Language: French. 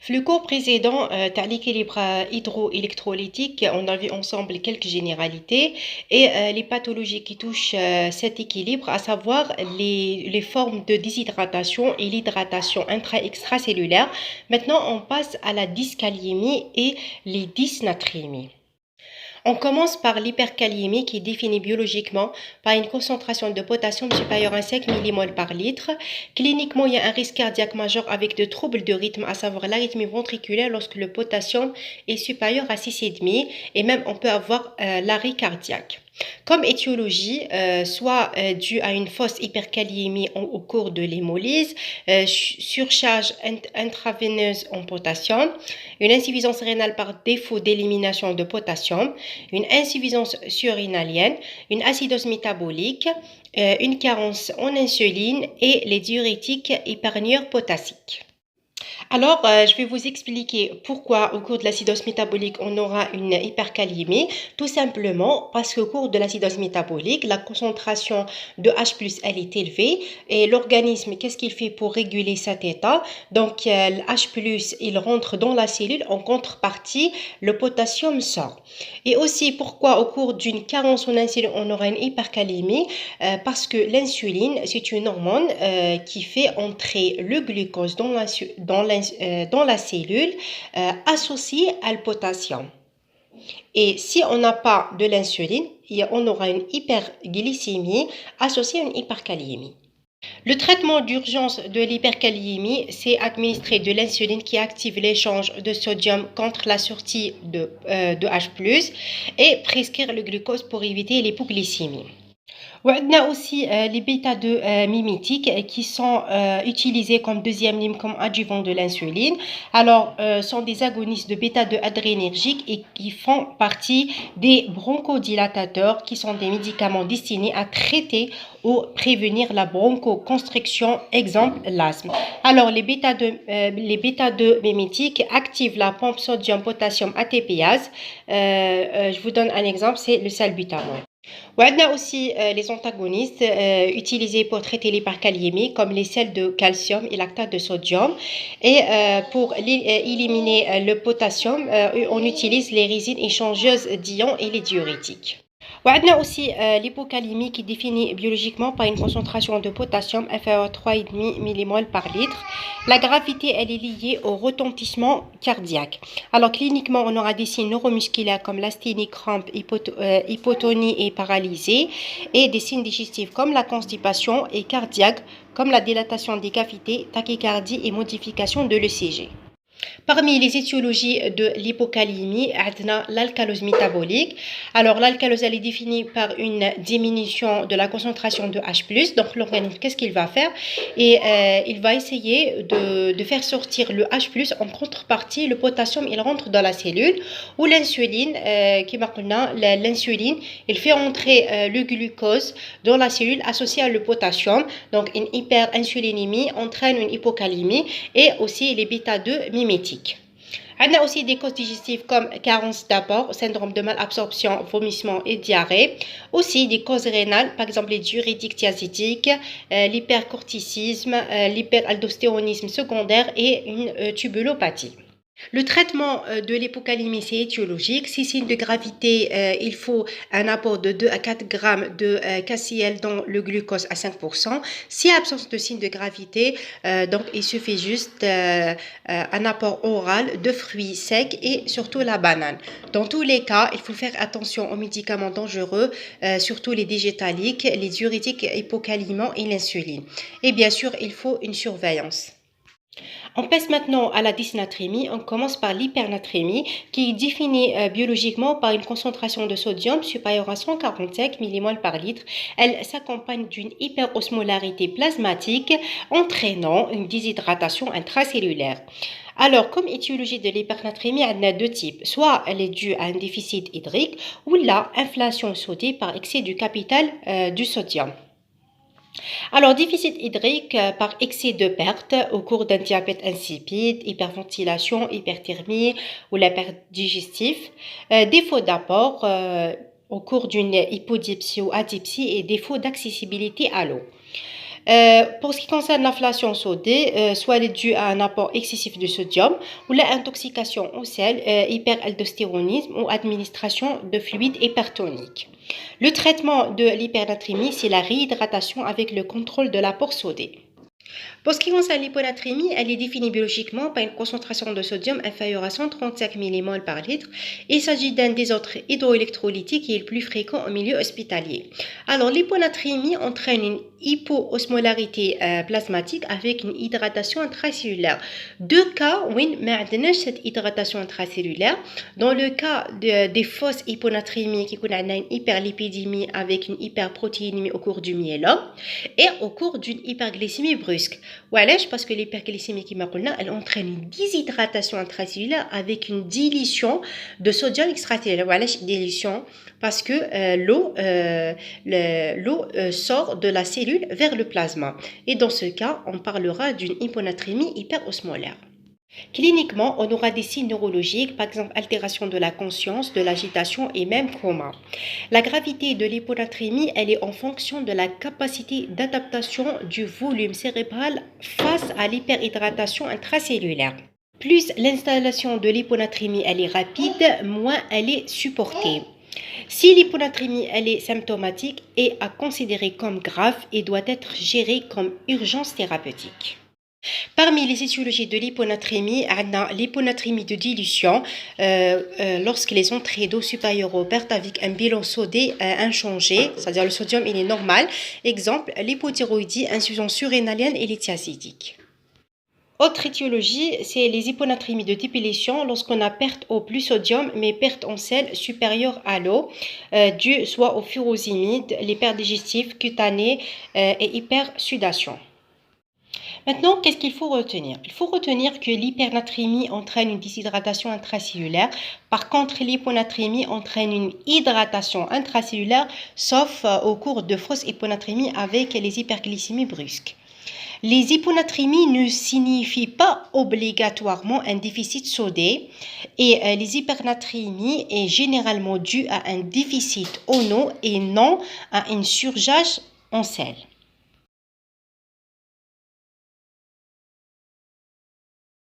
Le cours précédent, t'as l'équilibre hydroélectrolytique, on a vu ensemble quelques généralités et les pathologies qui touchent cet équilibre, à savoir les formes de déshydratation et l'hydratation extracellulaire. Maintenant, on passe à la dyskaliémie et les dysnatrémies. On commence par l'hyperkaliémie qui est définie biologiquement par une concentration de potassium supérieure à 5 millimoles par litre. Cliniquement, il y a un risque cardiaque majeur avec de troubles de rythme, à savoir l'arythmie ventriculaire lorsque le potassium est supérieur à 6,5 et même on peut avoir l'arrêt cardiaque. Comme étiologie, soit due à une fausse hyperkaliémie au cours de l'hémolyse, surcharge intraveineuse en potassium, une insuffisance rénale par défaut d'élimination de potassium, une insuffisance surrénalienne, une acidose métabolique, une carence en insuline et les diurétiques hypernieurs potassiques. Alors, je vais vous expliquer pourquoi au cours de l'acidose métabolique, on aura une hyperkaliémie. Tout simplement parce qu'au cours de l'acidose métabolique, la concentration de H+, elle est élevée et l'organisme, qu'est-ce qu'il fait pour réguler cet état? Donc, le H+, il rentre dans la cellule, en contrepartie, le potassium sort. Et aussi, pourquoi au cours d'une carence en insuline, on aura une hyperkaliémie? Parce que l'insuline, c'est une hormone qui fait entrer le glucose dans la cellule associée à le potassium. Et si on n'a pas de l'insuline, on aura une hyperglycémie associée à une hyperkaliémie. Le traitement d'urgence de l'hyperkaliémie, c'est administrer de l'insuline qui active l'échange de sodium contre la sortie de H+, et prescrire le glucose pour éviter l'hypoglycémie. On a aussi les bêta-2 mimétiques qui sont utilisés comme deuxième ligne, comme adjuvant de l'insuline. Alors, sont des agonistes de bêta-2 adrénergiques et qui font partie des bronchodilatateurs qui sont des médicaments destinés à traiter ou prévenir la bronchoconstriction, exemple l'asthme. Alors, les bêta-2 mimétiques activent la pompe sodium-potassium ATPase. Je vous donne un exemple, c'est le salbutamol. On a aussi les antagonistes utilisés pour traiter l'hyperkaliémie comme les sels de calcium et lactate de sodium. Et pour éliminer le potassium, on utilise les résines échangeuses d'ions et les diurétiques. On a aussi l'hypokaliémie qui est définie biologiquement par une concentration de potassium inférieure à 3,5 millimoles par litre. La gravité, elle est liée au retentissement cardiaque. Alors cliniquement, on aura des signes neuromusculaires comme l'asthénie, crampe, hypotonie et paralysée, et des signes digestifs comme la constipation et cardiaque comme la dilatation des cavités, tachycardie et modification de l'ECG. Parmi les étiologies de l'hypokaliémie, on a l'alcalose métabolique. Alors, l'alcalose, elle est définie par une diminution de la concentration de H+. Donc, l'organisme, qu'est-ce qu'il va faire? Et il va essayer de faire sortir le H+. En contrepartie, le potassium, il rentre dans la cellule. Ou l'insuline, qui maintenant, l'insuline, il fait entrer le glucose dans la cellule associée à le potassium. Donc, une hyperinsulinémie entraîne une hypokaliémie et aussi les bêta-2 mimétiques. On a aussi des causes digestives comme carence d'apport, syndrome de malabsorption, vomissement et diarrhée. Aussi des causes rénales, par exemple les diurétiques thiazétiques, l'hypercorticisme, l'hyperaldostéronisme secondaire et une tubulopathie. Le traitement de l'hypokaliémie, c'est étiologique. Si signe de gravité, il faut un apport de 2 à 4 grammes de KCl dans le glucose à 5%. Si absence de signe de gravité, donc il suffit juste un apport oral de fruits secs et surtout la banane. Dans tous les cas, il faut faire attention aux médicaments dangereux, surtout les digétaliques, les diurétiques hypokaliémants et l'insuline. Et bien sûr, il faut une surveillance. On passe maintenant à la dysnatrémie. On commence par l'hypernatrémie qui est définie biologiquement par une concentration de sodium supérieure à 145 millimoles par litre. Elle s'accompagne d'une hyperosmolarité plasmatique entraînant une déshydratation intracellulaire. Alors, comme étiologie de l'hypernatrémie, on a deux types. Soit elle est due à un déficit hydrique ou la inflation sodique par excès du capital du sodium. Alors, déficit hydrique par excès de perte au cours d'un diabète insipide, hyperventilation, hyperthermie ou la perte digestive, défaut d'apport au cours d'une hypodipsie ou adypsie et défaut d'accessibilité à l'eau. Pour ce qui concerne l'inflation sodée, soit elle est due à un apport excessif de sodium ou l'intoxication au sel, hyperaldostéronisme ou administration de fluides hypertoniques. Le traitement de l'hypernatrémie, c'est la réhydratation avec le contrôle de l'apport sodé. Pour ce qui concerne l'hyponatrémie, elle est définie biologiquement par une concentration de sodium inférieure à 135 mmol par litre. Il s'agit d'un désordre hydroélectrolytique qui est le plus fréquent au milieu hospitalier. Alors, l'hyponatrémie entraîne une hypoosmolarité plasmatique avec une hydratation intracellulaire. Deux cas où on a cette hydratation intracellulaire. Dans le cas des fausses hyponatrémies, qui ont une hyperlipidémie avec une hyperprotéinémie au cours du myélome et au cours d'une hyperglycémie brusque. وعلاش parce que l'hyperglycémie كما قلنا elle entraîne une déshydratation intracellulaire avec une dilution de sodium extracellulaire. وعلاش dilution parce que l'eau sort de la cellule vers le plasma et dans ce cas on parlera d'une hyponatrémie hyperosmolaire. Cliniquement, on aura des signes neurologiques, par exemple altération de la conscience, de l'agitation et même coma. La gravité de l'hyponatrémie, elle est en fonction de la capacité d'adaptation du volume cérébral face à l'hyperhydratation intracellulaire. Plus l'installation de l'hyponatrémie elle est rapide, moins elle est supportée. Si l'hyponatrémie elle est symptomatique et à considérer comme grave et doit être gérée comme urgence thérapeutique. Parmi les étiologies de l'hyponatrémie, on a l'hyponatrémie de dilution lorsque les entrées d'eau supérieures aux pertes avec un bilan sodé inchangé, c'est-à-dire le sodium il est normal. Exemple, l'hypothyroïdie, insuffisance surrénalienne et lithiacidique. Autre étiologie, c'est les hyponatrémies de dépilation lorsqu'on a perte au plus sodium mais perte en sel supérieure à l'eau due soit aux furosimides, les pertes digestives, cutanées et hypersudation. Maintenant, qu'est-ce qu'il faut retenir? Il faut retenir que l'hypernatrémie entraîne une déshydratation intracellulaire. Par contre, l'hyponatrémie entraîne une hydratation intracellulaire, sauf au cours de fausses hyponatrémies avec les hyperglycémies brusques. Les hyponatrémies ne signifient pas obligatoirement un déficit sodé et les hypernatrémies est généralement due à un déficit en eau et non à une surcharge en sel.